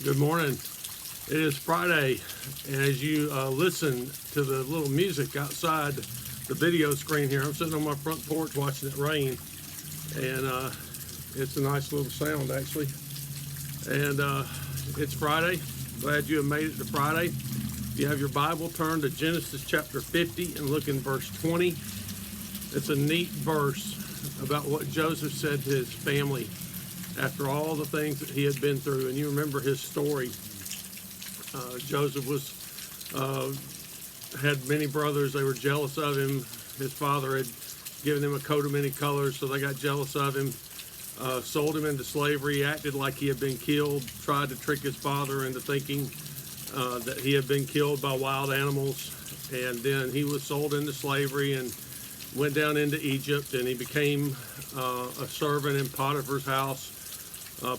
Good morning. It is Friday, and as you listen to the little music outside the video screen here, I'm sitting on my front porch watching it rain, and it's a nice little sound actually. And it's Friday. Glad you have made it to Friday. If you have your Bible, turn to Genesis chapter 50 and look in verse 20. It's a neat verse about what Joseph said to his family after all the things that he had been through. And you remember his story. Joseph had many brothers. They were jealous of him. His father had given him a coat of many colors, so they got jealous of him. Sold him into slavery, acted like he had been killed, tried to trick his father into thinking that he had been killed by wild animals. And then he was sold into slavery and went down into Egypt, and he became a servant in Potiphar's house.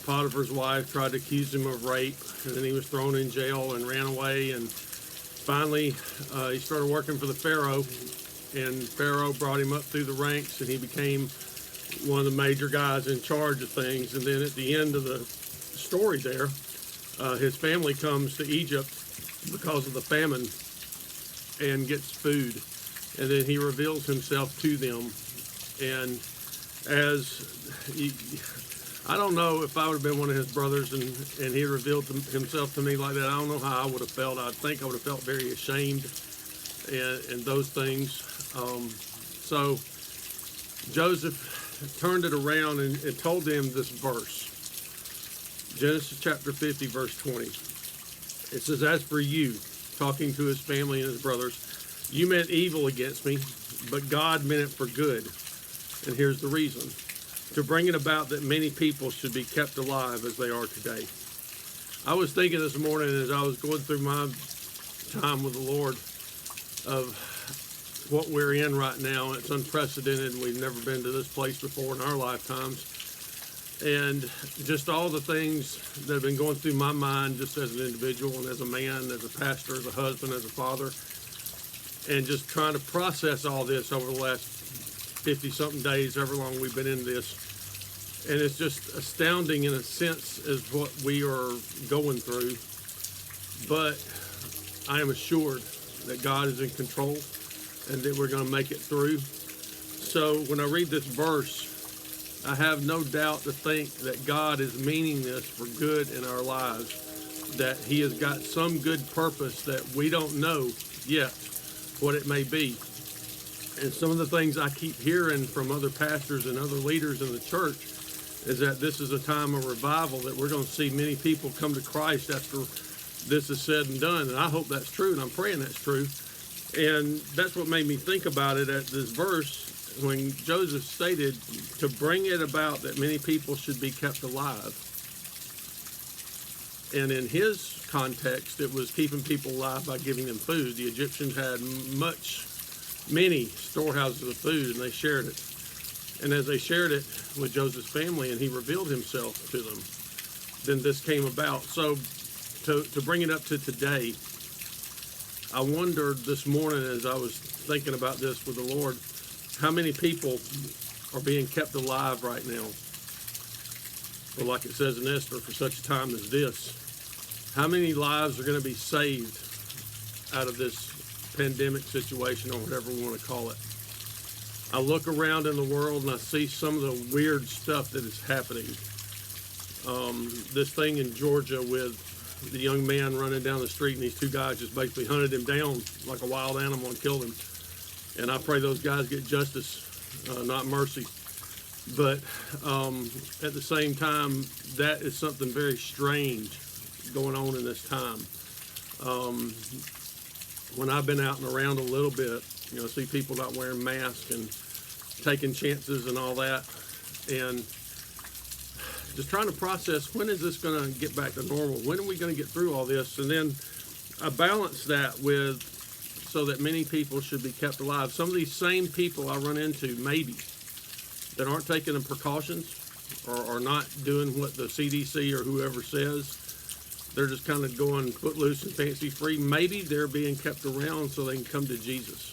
Potiphar's wife tried to accuse him of rape, and then he was thrown in jail and ran away. And finally, he started working for the Pharaoh, and Pharaoh brought him up through the ranks, and he became one of the major guys in charge of things. And then at the end of the story there, his family comes to Egypt because of the famine and gets food. And then he reveals himself to them. And I don't know if I would have been one of his brothers and he revealed himself to me like that. I don't know how I would have felt. I think I would have felt very ashamed and those things. So Joseph turned it around and told them this verse. Genesis chapter 50, verse 20. It says, "As for you," talking to his family and his brothers, "you meant evil against me, but God meant it for good. And here's the reason. To bring it about that many people should be kept alive as they are today." I was thinking this morning as I was going through my time with the Lord of what we're in right now. It's unprecedented. We've never been to this place before in our lifetimes. And just all the things that have been going through my mind just as an individual and as a man, as a pastor, as a husband, as a father. And just trying to process all this over the last 50-something days, however long we've been in this. And it's just astounding in a sense as what we are going through. But I am assured that God is in control and that we're going to make it through. So when I read this verse, I have no doubt to think that God is meaning this for good in our lives, that he has got some good purpose that we don't know yet what it may be. And some of the things I keep hearing from other pastors and other leaders in the church is that this is a time of revival, that we're going to see many people come to Christ after this is said and done. And I hope that's true, and I'm praying that's true. And that's what made me think about it at this verse when Joseph stated to bring it about that many people should be kept alive. And in his context, it was keeping people alive by giving them food. The Egyptians had many storehouses of food, and they shared it. And as they shared it with Joseph's family and he revealed himself to them, then this came about. So to bring it up to today, I wondered this morning as I was thinking about this with the Lord, how many people are being kept alive right now? Well, like it says in Esther, for such a time as this. How many lives are going to be saved out of this pandemic situation, or whatever we want to call it? I look around in the world and I see some of the weird stuff that is happening. This thing in Georgia with the young man running down the street and these two guys just basically hunted him down like a wild animal and killed him. And I pray those guys get justice, not mercy. But at the same time, that is something very strange going on in this time. When I've been out and around a little bit, see people not wearing masks and taking chances and all that, and just trying to process, when is this going to get back to normal? When are we going to get through all this? And then I balance that with so that many people should be kept alive. Some of these same people I run into, maybe, that aren't taking the precautions or are not doing what the CDC or whoever says. They're just kind of going footloose and fancy free. Maybe they're being kept around so they can come to Jesus.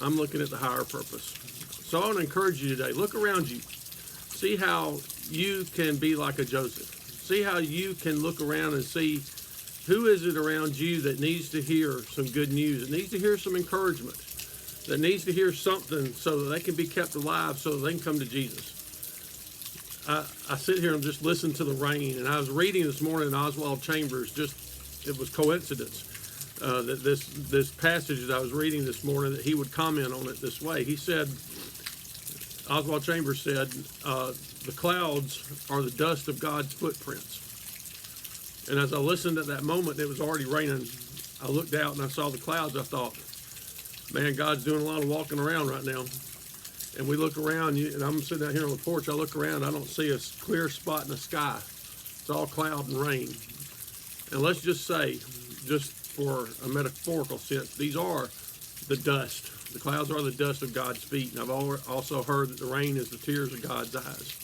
I'm looking at the higher purpose. So I want to encourage you today. Look around you. See how you can be like a Joseph. See how you can look around and see who is it around you that needs to hear some good news, that needs to hear some encouragement, that needs to hear something so that they can be kept alive, so that they can come to Jesus. I sit here and just listen to the rain, and I was reading this morning in Oswald Chambers, it was coincidence that this passage that I was reading this morning, that he would comment on it this way. He said, Oswald Chambers said, the clouds are the dust of God's footprints. And as I listened at that moment, it was already raining. I looked out and I saw the clouds. I thought, man, God's doing a lot of walking around right now. And we look around, and I'm sitting out here on the porch. I look around, I don't see a clear spot in the sky. It's all cloud and rain. And let's just say, just for a metaphorical sense, these are the dust. The clouds are the dust of God's feet. And I've also heard that the rain is the tears of God's eyes.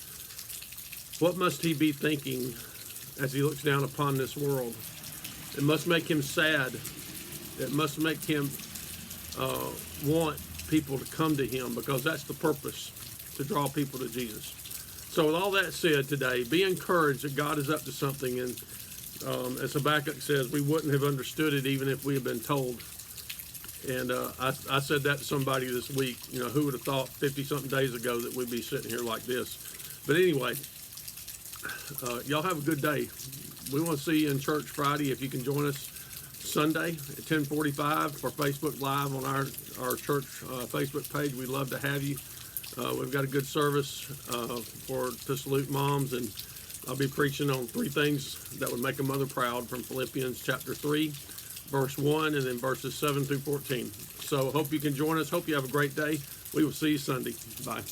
What must he be thinking as he looks down upon this world? It must make him sad. It must make him want people to come to him, because that's the purpose, to draw people to Jesus. So with all that said today, be encouraged that God is up to something. And as Habakkuk says, we wouldn't have understood it even if we had been told. And I said that to somebody this week. Who would have thought 50-something days ago that we'd be sitting here like this? But anyway, y'all have a good day. We want to see you in church Friday. If you can join us Sunday at 10:45 for Facebook Live on our church Facebook page. We'd love to have you. We've got a good service to salute moms, and I'll be preaching on 3 things that would make a mother proud from Philippians chapter 3, verse 1, and then verses 7 through 14. So hope you can join us. Hope you have a great day. We will see you Sunday. Bye.